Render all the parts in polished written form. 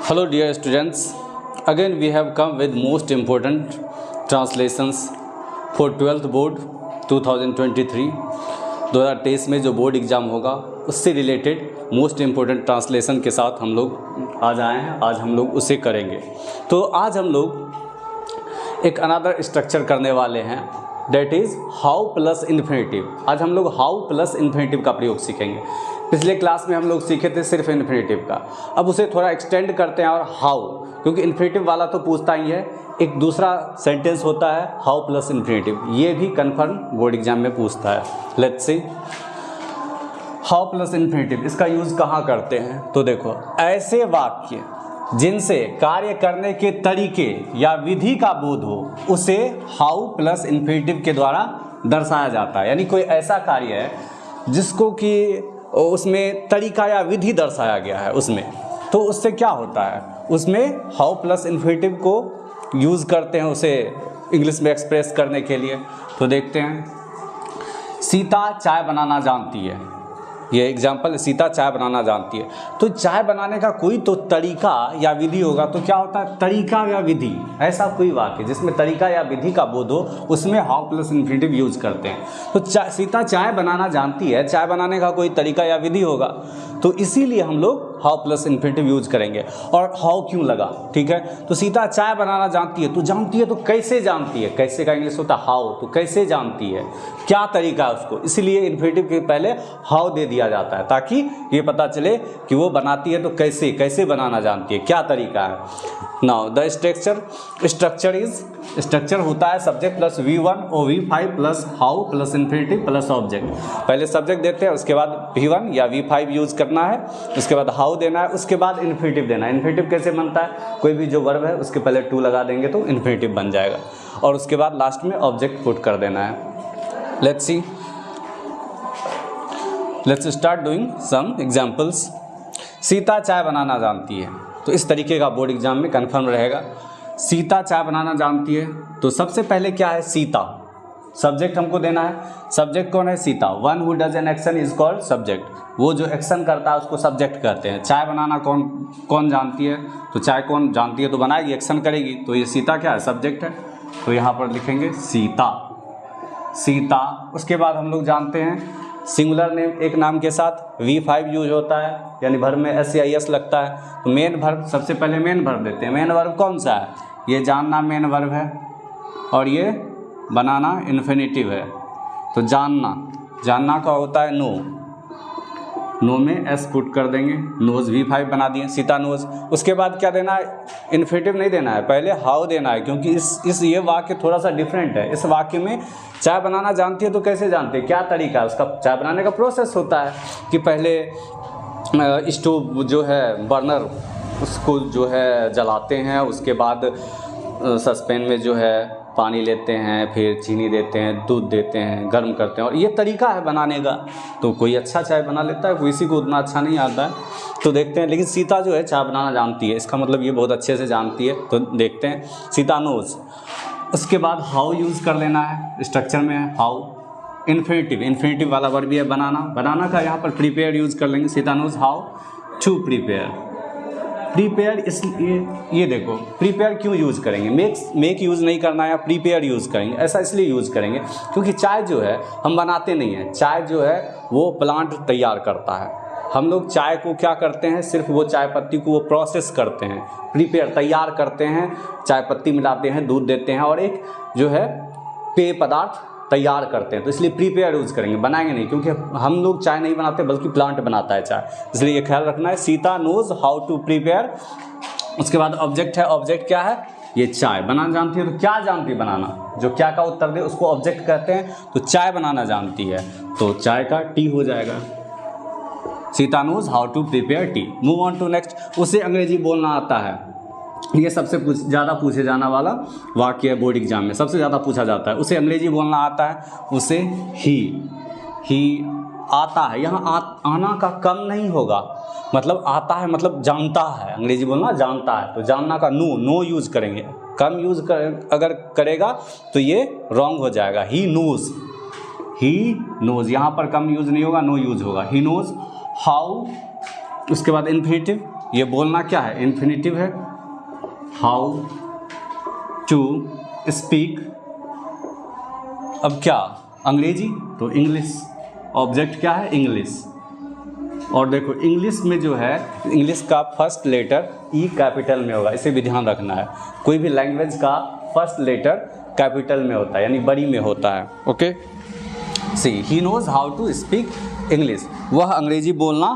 Hello dear students, again we have come with most important translations for 12th board 2023 2023 में जो board exam होगा उससे related most important translation के साथ हम लोग आज आए हैं। आज हम लोग उसे करेंगे। तो आज हम लोग एक अनदर स्ट्रक्चर करने वाले हैं, that is how plus infinitive. आज हम लोग हाउ प्लस इन्फिनेटिव का प्रयोग सीखेंगे। पिछले क्लास में हम लोग सीखे थे सिर्फ इन्फिनेटिव का, अब उसे थोड़ा एक्सटेंड करते हैं और हाउ, क्योंकि इन्फिनेटिव वाला तो पूछता ही है। एक दूसरा सेंटेंस होता है हाउ प्लस इन्फिनेटिव, ये भी कन्फर्म बोर्ड एग्जाम में पूछता है। Let's see how plus infinitive, इसका यूज़ कहाँ करते हैं। तो देखो, ऐसे वाक्य जिनसे कार्य करने के तरीके या विधि का बोध हो उसे हाउ प्लस इन्फिनेटिव के द्वारा दर्शाया जाता है। यानी कोई ऐसा कार्य है जिसको कि उसमें तरीका या विधि दर्शाया गया है उसमें, तो उससे क्या होता है, उसमें हाउ प्लस इन्फिनेटिव को यूज़ करते हैं उसे इंग्लिश में एक्सप्रेस करने के लिए। तो देखते हैं, सीता चाय बनाना जानती है। ये एग्जाम्पल, सीता चाय बनाना जानती है। तो चाय बनाने का कोई तो तरीका या विधि होगा, तो क्या होता है तरीका या विधि। ऐसा कोई वाक्य जिसमें तरीका या विधि का बोध हो उसमें हाउ प्लस इन्फिनेटिव यूज करते हैं। तो सीता चाय बनाना जानती है, चाय बनाने का कोई तरीका या विधि होगा, तो इसीलिए हम लोग हाउ प्लस इन्फिनेटिव यूज करेंगे। और हाउ क्यों लगा, ठीक है। तो सीता चाय बनाना जानती है, तो जानती है तो कैसे जानती है, कैसे का इंग्लिश होता है हाउ। तो कैसे जानती है, क्या तरीका है उसको, इसलिए इन्फिनेटिव के पहले हाउ दे दिया जाता है ताकि ये पता चले कि वो बनाती है तो कैसे कैसे बनाना जानती है, क्या तरीका है। नाउ द स्ट्रक्चर होता है सब्जेक्ट प्लस V1 और V5 plus how plus infinitive plus object. पहले सब्जेक्ट देते हैं, उसके बाद V1 या V5 यूज करना है, उसके बाद हाउ देना है, उसके बाद इन्फिनेटिव देना है। इन्फिनेटिव कैसे बनता है, कोई भी जो वर्ब है उसके पहले टू लगा देंगे तो इन्फिनेटिव बन जाएगा, और उसके बाद लास्ट में ऑब्जेक्ट पुट कर देना है। Let's start doing some examples. Sita चाय बनाना जानती है, तो इस तरीके का बोर्ड एग्जाम में कन्फर्म रहेगा। सीता चाय बनाना जानती है, तो सबसे पहले क्या है, सीता सब्जेक्ट हमको देना है। सब्जेक्ट कौन है, Sita. One who does an action is called subject. वो जो एक्शन करता है उसको सब्जेक्ट कहते हैं। चाय बनाना कौन जानती है, तो चाय कौन जानती है तो बनाएगी, एक्शन करेगी, तो ये सीता क्या है, सब्जेक्ट है। तो यहाँ पर लिखेंगे सीता। उसके बाद हम लोग जानते हैं सिंगुलर नेम एक नाम के साथ V5 यूज होता है, यानी वर्ब में SIS लगता है। तो मेन वर्ब, सबसे पहले मेन वर्ब देते हैं। मेन वर्ब कौन सा है, ये जानना मेन वर्ब है, और ये बनाना इन्फिनेटिव है। तो जानना का होता है नो में S पुट कर देंगे, नोज V5 बना दिए, सीता नोज। उसके बाद क्या देना है, इन्फिनेटिव नहीं देना है, पहले हाउ देना है, क्योंकि ये वाक्य थोड़ा सा डिफरेंट है। इस वाक्य में चाय बनाना जानती है, तो कैसे जानती है, क्या तरीका है उसका, चाय बनाने का प्रोसेस होता है कि पहले स्टोव जो है बर्नर उसको जो है जलाते हैं, उसके बाद सस्पेन में जो है पानी लेते हैं, फिर चीनी देते हैं, दूध देते हैं, गर्म करते हैं, और ये तरीका है बनाने का। तो कोई अच्छा चाय बना लेता है, किसी को उतना अच्छा नहीं आता है। तो देखते हैं, लेकिन सीता जो है चाय बनाना जानती है, इसका मतलब ये बहुत अच्छे से जानती है। तो देखते हैं, सीता नोज। उसके बाद हाउ यूज़ कर लेना है, स्ट्रक्चर में है हाउ। इन्फिनेटिव वाला वर्ब भी है बनाना का, यहाँ पर प्रिपेयर यूज़ कर लेंगे। Sita knows how to prepare. इसलिए ये देखो, प्रिपेयर क्यों यूज़ करेंगे, मेक यूज़ नहीं करना है, प्रिपेयर यूज़ करेंगे। ऐसा इसलिए यूज़ करेंगे क्योंकि चाय जो है हम बनाते नहीं हैं, चाय जो है वो प्लांट तैयार करता है। हम लोग चाय को क्या करते हैं, सिर्फ वो चाय पत्ती को वो प्रोसेस करते हैं, प्रिपेयर तैयार करते हैं, चाय पत्ती मिलाते हैं, दूध देते हैं, और एक जो है पेय पदार्थ तैयार करते हैं। तो इसलिए प्रिपेयर यूज़ करेंगे, बनाएंगे नहीं, क्योंकि हम लोग चाय नहीं बनाते बल्कि प्लांट बनाता है चाय, इसलिए ये ख्याल रखना है। Sita knows how to prepare. उसके बाद ऑब्जेक्ट है, ऑब्जेक्ट क्या है, ये चाय बनाना जानती है। तो क्या जानती है बनाना, जो क्या का उत्तर दे उसको ऑब्जेक्ट कहते हैं। तो चाय बनाना जानती है, तो चाय का टी हो जाएगा। Sita knows how to prepare tea. Move on to next. उसे अंग्रेजी बोलना आता है, ये सबसे ज़्यादा पूछे जाने वाला वाक्य है बोर्ड एग्जाम में, सबसे ज़्यादा पूछा जाता है। उसे अंग्रेजी बोलना आता है, उसे ही आता है। यहाँ आना का कम नहीं होगा, मतलब आता है मतलब जानता है, अंग्रेजी बोलना जानता है। तो जानना का नो यूज़ करेंगे, कम यूज़ अगर करेगा तो ये रॉन्ग हो जाएगा। ही नोज़, यहाँ पर कम यूज़ नहीं होगा, नो यूज़ होगा। ही नोज़ हाउ, उसके बाद इन्फिनेटिव ये बोलना क्या है, इन्फिनेटिव है। हाउ टू स्पीक, अब क्या अंग्रेजी तो इंग्लिश, ऑब्जेक्ट क्या है इंग्लिश। और देखो इंग्लिश में जो है, इंग्लिश का फर्स्ट लेटर ई कैपिटल में होगा, इसे भी ध्यान रखना है। कोई भी लैंग्वेज का फर्स्ट लेटर कैपिटल में होता है, यानी बड़ी में होता है। Okay, see he knows how to speak English, वह अंग्रेजी बोलना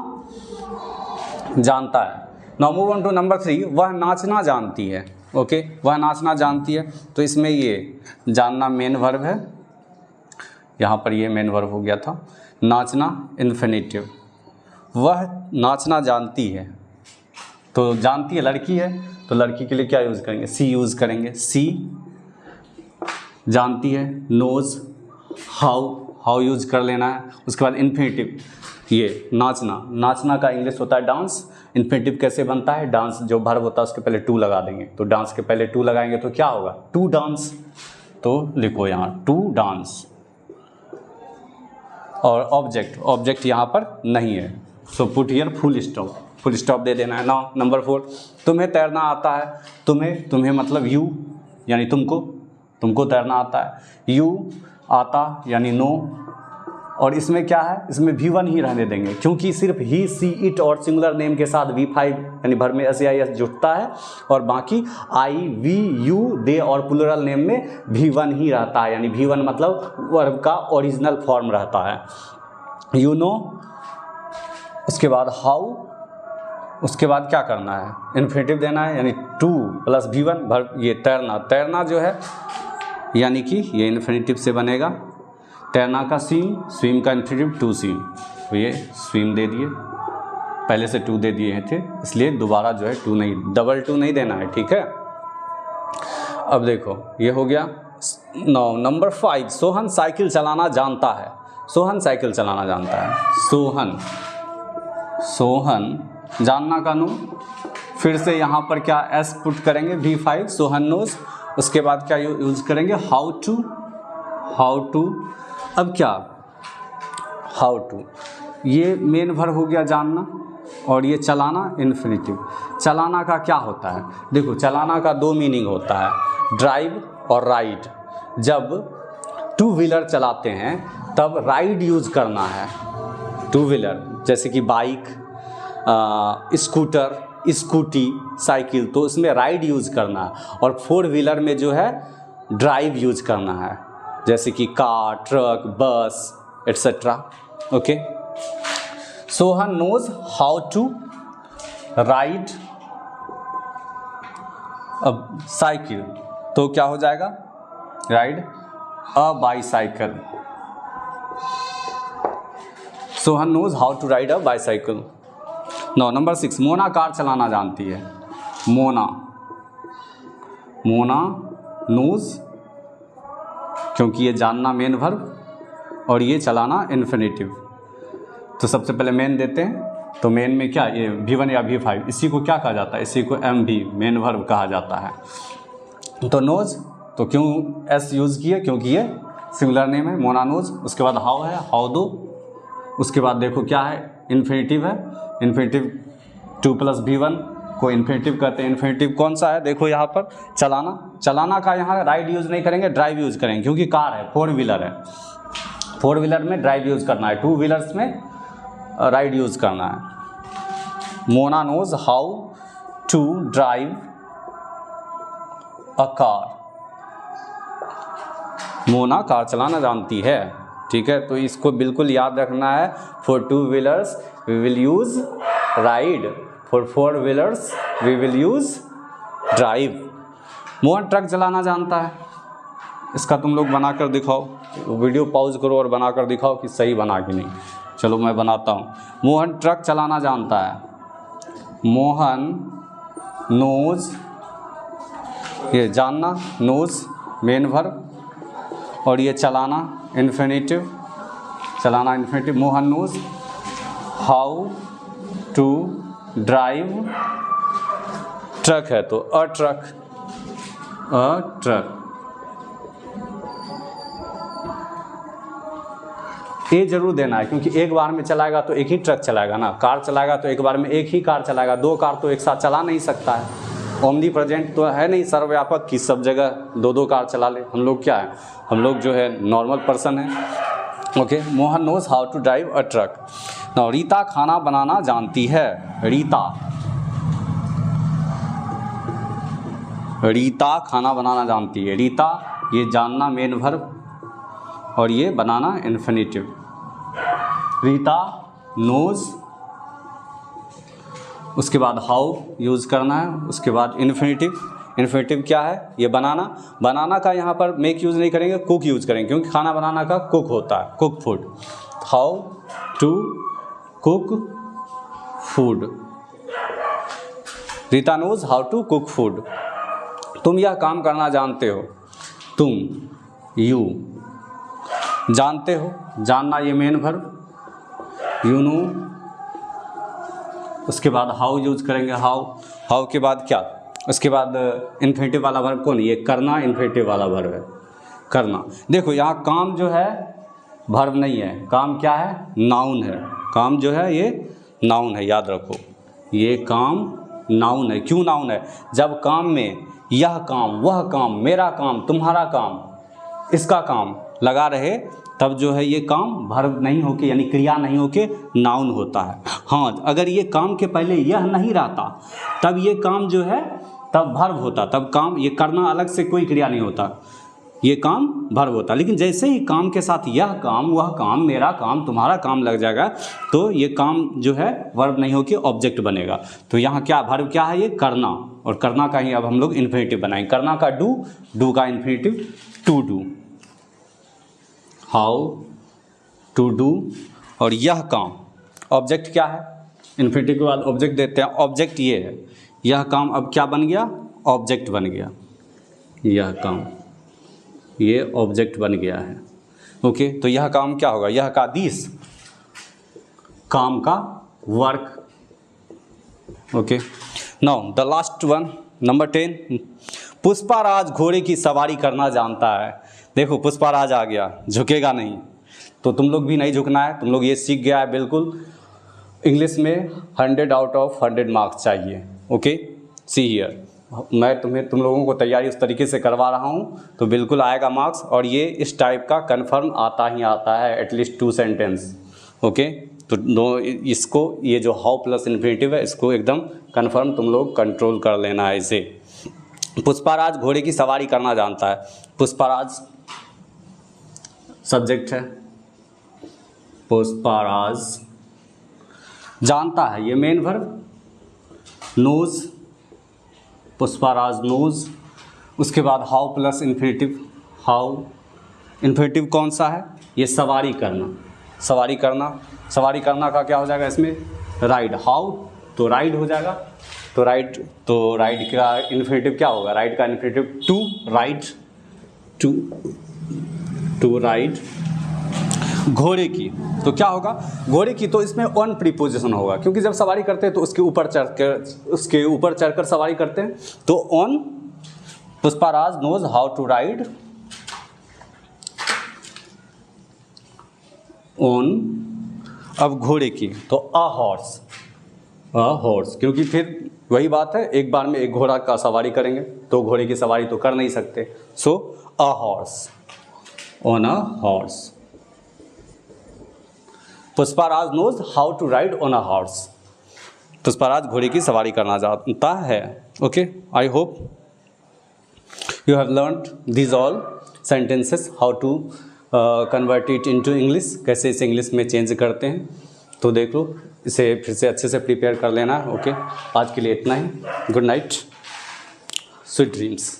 जानता है। Now move on to number 3, वह नाचना जानती है। ओके, वह नाचना जानती है, तो इसमें ये जानना मेन वर्ब है, यहाँ पर ये मेन वर्ब हो गया था। नाचना इन्फिनेटिव, वह नाचना जानती है, तो जानती है लड़की है, तो लड़की के लिए क्या यूज़ करेंगे, सी यूज़ करेंगे। सी जानती है, नोज, हाउ यूज़ कर लेना है। उसके बाद इन्फिनेटिव, ये नाचना, नाचना का इंग्लिश होता है डांस। इन्फिनेटिव कैसे बनता है, डांस जो वर्ब होता है उसके पहले टू लगा देंगे, तो डांस के पहले टू लगाएंगे तो क्या होगा, टू डांस। तो लिखो यहाँ टू डांस। और ऑब्जेक्ट यहाँ पर नहीं है, so put here full stop दे देना है। नाउ नंबर 4, तुम्हें तैरना आता है। तुम्हें मतलब यू, यानी तुमको तैरना आता है। यू आता यानी नो, और इसमें क्या है, इसमें V1 ही रहने देंगे, क्योंकि सिर्फ ही, सी, इट और सिंगुलर नेम के साथ V5 यानी भर में SEIS जुटता है, और बाकी आई, वी, यू, दे और प्लूरल नेम में V1 ही रहता है, यानी V1 मतलब वर्ब का ओरिजिनल फॉर्म रहता है। यू नो, उसके बाद हाउ, उसके बाद क्या करना है, इन्फिनेटिव देना है, यानी टू प्लस V1 भर, ये तैरना जो है यानी कि ये इन्फिनेटिव से बनेगा। तैरना का स्विम का इन्फिनेटिव टू स्विम, तो ये स्विम दे दिए, पहले से टू दे दिए थे, इसलिए दोबारा जो है टू नहीं, डबल टू नहीं देना है, ठीक है। अब देखो ये हो गया। नाउ नंबर 5, सोहन साइकिल चलाना जानता है। सोहन साइकिल चलाना जानता है। सोहन जानना का नो, फिर से यहाँ पर क्या एस पुट करेंगे, V5, सोहन नोज। उसके बाद क्या यूज़ करेंगे, हाउ टू। अब क्या, हाउ टू, ये मेन वर्ब हो गया जानना, और ये चलाना इन्फिनेटिव। चलाना का क्या होता है, देखो चलाना का 2 मीनिंग होता है, ड्राइव और राइड। जब टू व्हीलर चलाते हैं तब राइड यूज़ करना है, टू व्हीलर जैसे कि बाइक, स्कूटर, स्कूटी, साइकिल, तो इसमें राइड यूज़ करना है। और 4 व्हीलर में जो है ड्राइव यूज़ करना है, जैसे कि car, truck, bus etcetera. Okay, Sohan knows how to ride अब साइकिल, तो क्या हो जाएगा, ride a bicycle. Sohan knows how to ride a bicycle. No number 6, Mona car चलाना जानती है। मोना नोज, क्योंकि ये जानना मेन वर्ब और ये चलाना इन्फिनेटिव। तो सबसे पहले मेन देते हैं, तो मेन में क्या, ये V1 या V5, इसी को क्या कहा जाता है, इसी को MV मेन वर्ब कहा जाता है। तो नोज, तो क्यों S यूज़ किए, क्योंकि ये सिंगुलर नेम है, मोना नोज। उसके बाद हाउ है, हाउ दो। उसके बाद देखो क्या है, इन्फिनेटिव है, इन्फिनेटिव 2 प्लस V1 को इन्फिनेटिव कहते हैं। इन्फिनेटिव कौन सा है, देखो यहाँ पर चलाना का यहाँ राइड यूज़ नहीं करेंगे, ड्राइव यूज़ करेंगे, क्योंकि कार है, 4 व्हीलर है, 4 व्हीलर में ड्राइव यूज़ करना है, 2 व्हीलर्स में राइड यूज़ करना है। Mona knows how to drive a car. Mona car चलाना जानती है, ठीक है। तो इसको बिल्कुल याद रखना है। For 2 wheelers we will use ride, for 4 wheelers we will use drive. Mohan truck चलाना जानता है, इसका तुम लोग बना कर दिखाओ, वीडियो पॉज करो और बना कर दिखाओ कि सही बना कि नहीं। चलो मैं बनाता हूँ। मोहन ट्रक चलाना जानता है। मोहन नोज, ये जानना, नोज मेन वर्ब, और ये चलाना infinitive, Mohan knows how to drive truck है, तो अ ट्रक। ए जरूर देना है, क्योंकि एक बार में चलाएगा तो एक ही ट्रक चलाएगा ना, कार चलाएगा तो एक बार में एक ही कार चलाएगा, दो कार तो एक साथ चला नहीं सकता है। ओमनी प्रेजेंट तो है नहीं सर्वव्यापक कि सब जगह दो दो कार चला ले। हम लोग क्या है, हम लोग जो है नॉर्मल पर्सन है। Okay, Mohan knows how to drive a truck. Now Rita खाना बनाना जानती है। रीता खाना बनाना जानती है। रीता, ये जानना मेन वर्ब और ये बनाना इन्फिनिटिव। रीता नोज, उसके बाद हाउ यूज़ करना है, उसके बाद इन्फिनिटिव। इन्फिनिटिव क्या है, ये बनाना। बनाना का यहाँ पर मेक यूज़ नहीं करेंगे, कुक यूज़ करेंगे, क्योंकि खाना बनाना का कुक होता है, cook food. How to cook food. Rita knows how to cook food. तुम यह काम करना जानते हो। तुम, यू, जानते हो, जानना ये मेन वर्ब, यू नो। उसके बाद हाउ यूज करेंगे, हाउ के बाद क्या, उसके बाद इन्फिनिटिव वाला वर्ब कौन, ये करना इन्फिनिटिव वाला वर्ब है, करना। देखो यहाँ काम जो है वर्ब नहीं है, काम क्या है, नाउन है। काम जो है ये नाउन है, याद रखो, ये काम नाउन है। क्यों नाउन है, जब काम में यह काम, वह काम, मेरा काम, तुम्हारा काम, इसका काम लगा रहे, तब जो है ये काम वर्ब नहीं होके, यानी क्रिया नहीं होके नाउन होता है। हाँ, अगर ये काम के पहले यह नहीं रहता तब ये काम जो है तब वर्ब होता, तब काम, ये करना अलग से कोई क्रिया नहीं होता, ये काम वर्ब होता। लेकिन जैसे ही काम के साथ यह काम, वह काम, मेरा काम, तुम्हारा काम लग जाएगा, तो ये काम जो है वर्ब नहीं होके ऑब्जेक्ट बनेगा। तो यहाँ क्या वर्ब क्या है, ये करना, और करना का ही अब हम लोग इन्फिनिटिव बनाएंगे। करना का डू, डू का infinitive to do. How to do, और यह काम, ऑब्जेक्ट क्या है, इन्फिनिटिव के बाद ऑब्जेक्ट देते हैं, ऑब्जेक्ट ये है, यह काम अब क्या बन गया, ऑब्जेक्ट बन गया, यह काम ये ऑब्जेक्ट बन गया है। ओके, तो यह काम क्या होगा, यह का दिस, काम का work. Okay, now the last one, number 10। Pushparaj घोड़े की सवारी करना जानता है। देखो पुष्पाराज आ गया, झुकेगा नहीं, तो तुम लोग भी नहीं झुकना है, तुम लोग ये सीख गया है बिल्कुल। इंग्लिश में 100 आउट ऑफ 100 मार्क्स चाहिए। ओके, सी हियर, मैं तुम लोगों को तैयारी उस तरीके से करवा रहा हूँ, तो बिल्कुल आएगा मार्क्स। और ये इस टाइप का कन्फर्म आता ही आता है, एटलीस्ट 2 सेंटेंस। ओके, तो दो इसको, ये जो हाउ प्लस इन्फिनिटिव है, इसको एकदम कन्फर्म तुम लोग कंट्रोल कर लेना है इसे। पुष्पाराज घोड़े की सवारी करना जानता है। पुष्पाराज सब्जेक्ट है, पुष्पाराज जानता है, ये main verb. Knows, Pushparaj knows. उसके बाद how plus infinitive, how, infinitive कौन सा है, ये सवारी करना। सवारी करना, सवारी करना का क्या हो जाएगा इसमें, राइड। हाउ, तो राइड हो जाएगा, तो राइड का इन्फिनिटिव क्या होगा, राइड का infinitive to ride, to ride. घोड़े की, तो क्या होगा, घोड़े की, तो इसमें ऑन प्रीपोजिशन होगा, क्योंकि जब सवारी करते हैं तो उसके ऊपर चढ़कर सवारी करते हैं, तो on. Pushparaj knows how to ride on. अब घोड़े की, तो अ हॉर्स, क्योंकि फिर वही बात है, एक बार में एक घोड़ा का सवारी करेंगे तो घोड़े की सवारी तो कर नहीं सकते, so a horse, on a horse. Pushparaj knows how to ride on a horse. Pushparaj घोड़े की सवारी करना जानता है। Okay, I hope you have learned these all sentences, how to convert it into English, कैसे इसे इंग्लिश में चेंज करते हैं। तो देख लो, इसे फिर से अच्छे से प्रिपेयर कर लेना है। ओके, आज के लिए इतना ही। Good night, sweet dreams.